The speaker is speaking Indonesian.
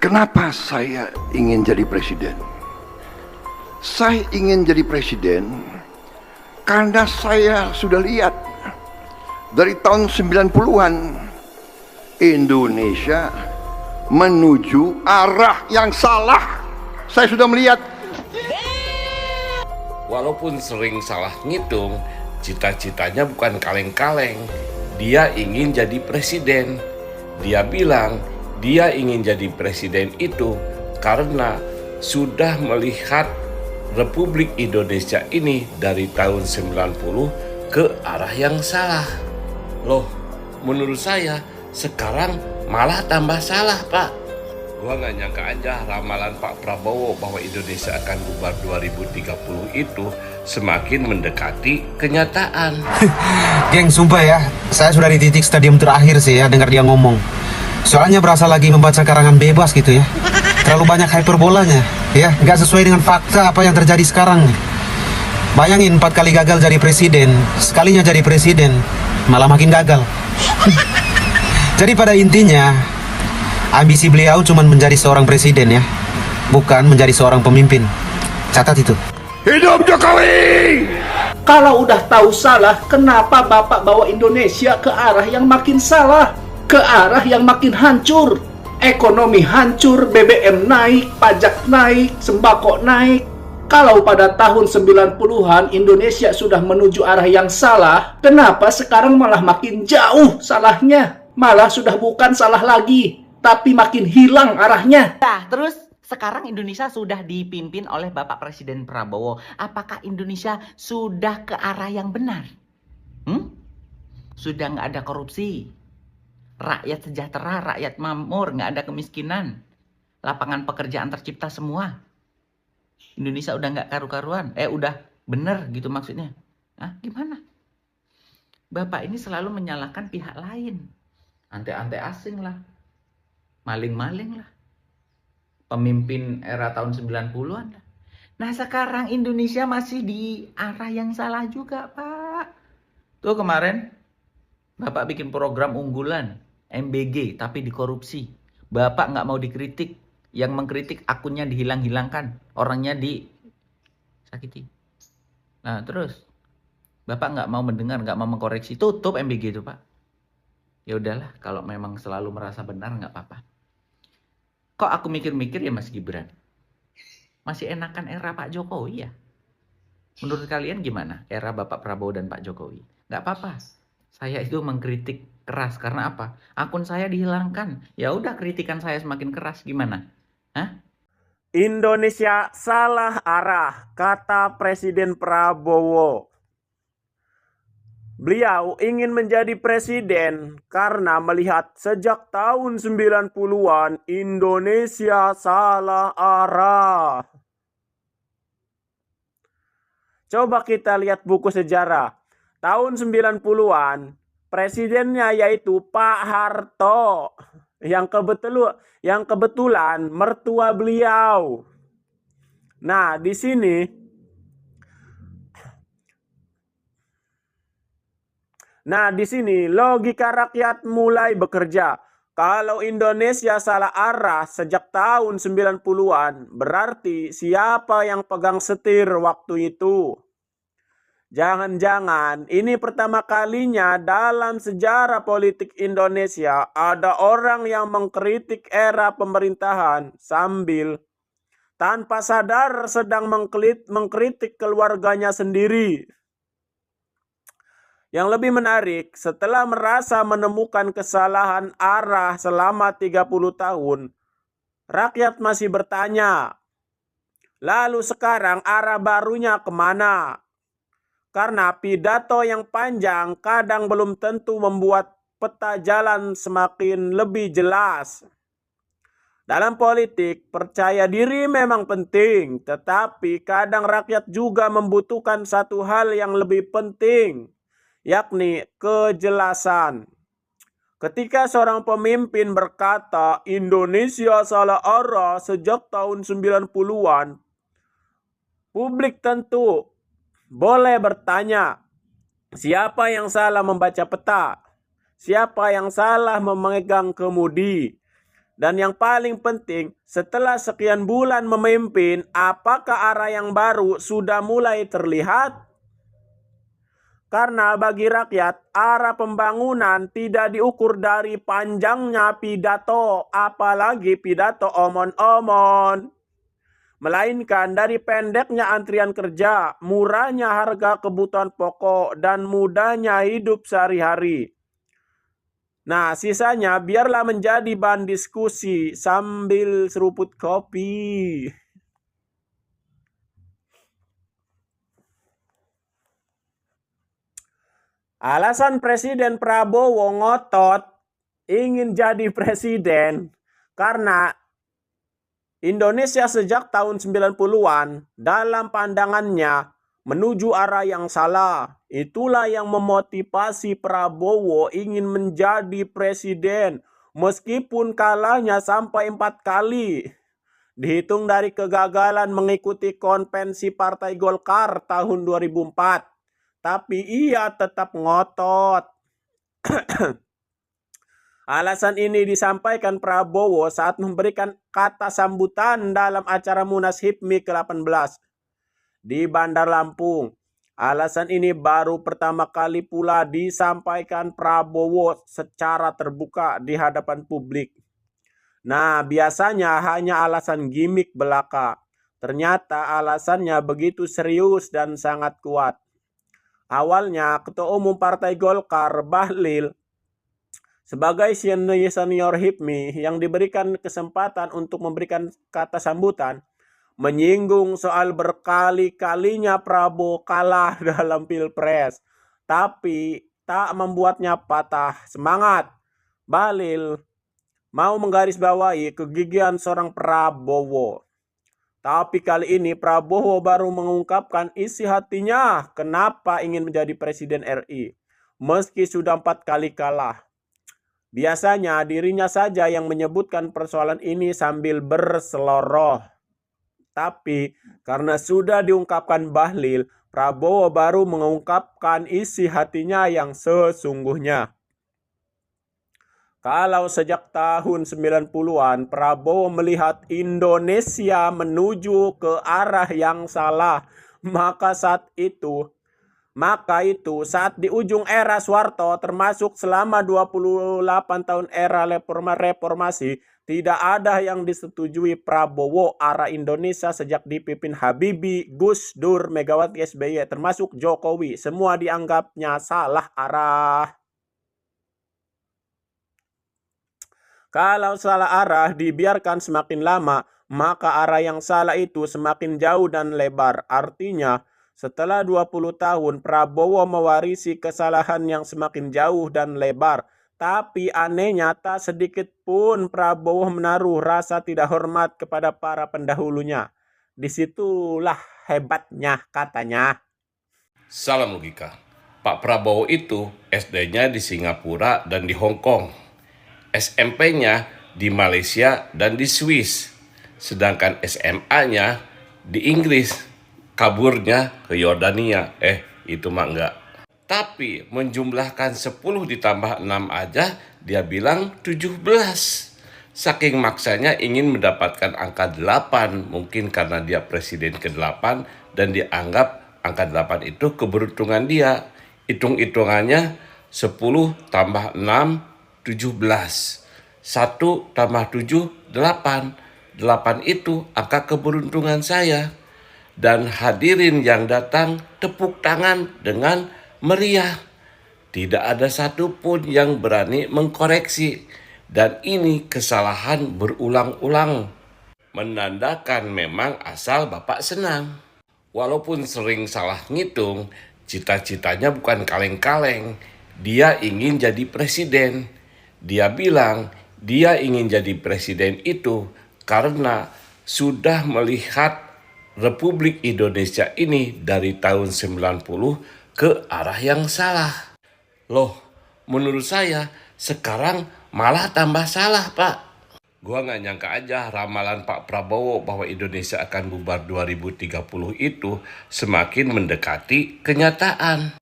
Kenapa saya ingin jadi presiden? Saya ingin jadi presiden karena saya sudah lihat dari tahun 90-an Indonesia menuju arah yang salah. Saya sudah melihat. Walaupun sering salah ngitung, cita-citanya bukan kaleng-kaleng. Dia ingin jadi presiden. Dia bilang dia ingin jadi presiden itu karena sudah melihat Republik Indonesia ini dari tahun 90 ke arah yang salah. Loh, menurut saya sekarang malah tambah salah, Pak. Gua nggak nyangka aja ramalan Pak Prabowo bahwa Indonesia akan bubar 2030 itu semakin mendekati kenyataan. Geng, sumpah ya, saya sudah di titik stadium terakhir sih ya dengar dia ngomong. Soalnya berasa lagi membaca karangan bebas gitu ya. Terlalu banyak hyperbolanya, ya, nggak sesuai dengan fakta apa yang terjadi sekarang nih. Bayangin 4 kali gagal jadi presiden, sekalinya jadi presiden, malah makin gagal. Jadi pada intinya, ambisi beliau cuma menjadi seorang presiden ya, bukan menjadi seorang pemimpin. Catat itu. Hidup Jokowi! Kalau udah tahu salah, kenapa Bapak bawa Indonesia ke arah yang makin salah? Ke arah yang makin hancur. Ekonomi hancur, BBM naik, pajak naik, sembako naik. Kalau pada tahun 90-an Indonesia sudah menuju arah yang salah, kenapa sekarang malah makin jauh salahnya? Malah sudah bukan salah lagi, tapi makin hilang arahnya. Nah, terus sekarang Indonesia sudah dipimpin oleh Bapak Presiden Prabowo. Apakah Indonesia sudah ke arah yang benar? Sudah nggak ada korupsi, rakyat sejahtera, rakyat makmur, nggak ada kemiskinan, lapangan pekerjaan tercipta semua. Indonesia udah nggak karu-karuan, udah bener gitu maksudnya. Gimana? Bapak ini selalu menyalahkan pihak lain, ante-ante asing lah, maling-maling lah, pemimpin era tahun 90-an lah. Nah sekarang Indonesia masih di arah yang salah juga, Pak. Tuh kemarin Bapak bikin program unggulan MBG tapi dikorupsi. Bapak nggak mau dikritik. Yang mengkritik akunnya dihilang-hilangkan, orangnya disakiti. Nah terus Bapak nggak mau mendengar, nggak mau mengkoreksi, tutup MBG itu, Pak. Ya udahlah, kalau memang selalu merasa benar nggak apa-apa. Kok aku mikir-mikir ya Mas Gibran, masih enakan era Pak Jokowi ya? Menurut kalian gimana era Bapak Prabowo dan Pak Jokowi? Nggak apa-apa. Saya itu mengkritik keras karena apa? Akun saya dihilangkan. Ya udah, kritikan saya semakin keras, gimana? Indonesia salah arah, kata Presiden Prabowo. Beliau ingin menjadi presiden karena melihat sejak tahun 90-an Indonesia salah arah. Coba kita lihat buku sejarah. Tahun 90-an, presidennya yaitu Pak Harto. Yang kebetulan mertua beliau. Nah, di sini logika rakyat mulai bekerja. Kalau Indonesia salah arah sejak tahun 90-an, berarti siapa yang pegang setir waktu itu? Jangan-jangan ini pertama kalinya dalam sejarah politik Indonesia ada orang yang mengkritik era pemerintahan sambil tanpa sadar sedang mengkritik keluarganya sendiri. Yang lebih menarik, setelah merasa menemukan kesalahan arah selama 30 tahun, rakyat masih bertanya, lalu sekarang arah barunya kemana? Karena pidato yang panjang kadang belum tentu membuat peta jalan semakin lebih jelas. Dalam politik, percaya diri memang penting, tetapi kadang rakyat juga membutuhkan satu hal yang lebih penting, yakni kejelasan. Ketika seorang pemimpin berkata Indonesia salah arah sejak tahun 90-an, publik tentu boleh bertanya, siapa yang salah membaca peta? Siapa yang salah memegang kemudi? Dan yang paling penting, setelah sekian bulan memimpin, apakah arah yang baru sudah mulai terlihat? Karena bagi rakyat, arah pembangunan tidak diukur dari panjangnya pidato, apalagi pidato omon-omon. Melainkan dari pendeknya antrian kerja, murahnya harga kebutuhan pokok, dan mudahnya hidup sehari-hari. Nah, sisanya biarlah menjadi bahan diskusi sambil seruput kopi. Alasan Presiden Prabowo ngotot ingin jadi presiden karena Indonesia sejak tahun 90-an dalam pandangannya menuju arah yang salah. Itulah yang memotivasi Prabowo ingin menjadi presiden meskipun kalahnya sampai 4 kali. Dihitung dari kegagalan mengikuti konvensi Partai Golkar tahun 2004. Tapi ia tetap ngotot. Alasan ini disampaikan Prabowo saat memberikan kata sambutan dalam acara Munas HIPMI ke-18 di Bandar Lampung. Alasan ini baru pertama kali pula disampaikan Prabowo secara terbuka di hadapan publik. Nah, biasanya hanya alasan gimmick belaka. Ternyata alasannya begitu serius dan sangat kuat. Awalnya, Ketua Umum Partai Golkar, Bahlil, sebagai senior HIPMI yang diberikan kesempatan untuk memberikan kata sambutan, menyinggung soal berkali-kalinya Prabowo kalah dalam Pilpres. Tapi tak membuatnya patah semangat. Bahlil mau menggarisbawahi kegigihan seorang Prabowo. Tapi kali ini Prabowo baru mengungkapkan isi hatinya kenapa ingin menjadi Presiden RI. Meski sudah 4 kali kalah. Biasanya dirinya saja yang menyebutkan persoalan ini sambil berseloroh. Tapi karena sudah diungkapkan Bahlil, Prabowo baru mengungkapkan isi hatinya yang sesungguhnya. Kalau sejak tahun 90-an Prabowo melihat Indonesia menuju ke arah yang salah, maka saat di ujung era Soeharto termasuk selama 28 tahun era reformasi, tidak ada yang disetujui Prabowo arah Indonesia sejak dipimpin Habibie, Gus Dur, Megawati SBY, termasuk Jokowi. Semua dianggapnya salah arah. Kalau salah arah dibiarkan semakin lama, maka arah yang salah itu semakin jauh dan lebar. Artinya, setelah 20 tahun Prabowo mewarisi kesalahan yang semakin jauh dan lebar. Tapi anehnya tak sedikit pun Prabowo menaruh rasa tidak hormat kepada para pendahulunya. Disitulah hebatnya katanya. Salam logika. Pak Prabowo itu SD-nya di Singapura dan di Hong Kong. SMP-nya di Malaysia dan di Swiss. Sedangkan SMA-nya di Inggris. Kaburnya ke Yordania. Itu mah enggak. Tapi menjumlahkan 10 ditambah 6 aja dia bilang 17. Saking maksanya ingin mendapatkan angka 8. Mungkin karena dia presiden ke-8 dan dianggap angka 8 itu keberuntungan dia. Hitung-hitungannya 10 tambah 6, 17. 1 tambah 7, 8. 8 itu angka keberuntungan saya. Dan hadirin yang datang tepuk tangan dengan meriah. Tidak ada satupun yang berani mengkoreksi. Dan ini kesalahan berulang-ulang. Menandakan memang asal Bapak senang. Walaupun sering salah ngitung, cita-citanya bukan kaleng-kaleng. Dia ingin jadi presiden. Dia bilang dia ingin jadi presiden itu karena sudah melihat Republik Indonesia ini dari tahun 90 ke arah yang salah. Loh, menurut saya sekarang malah tambah salah, Pak. Gua nggak nyangka aja ramalan Pak Prabowo bahwa Indonesia akan bubar 2030 itu semakin mendekati kenyataan.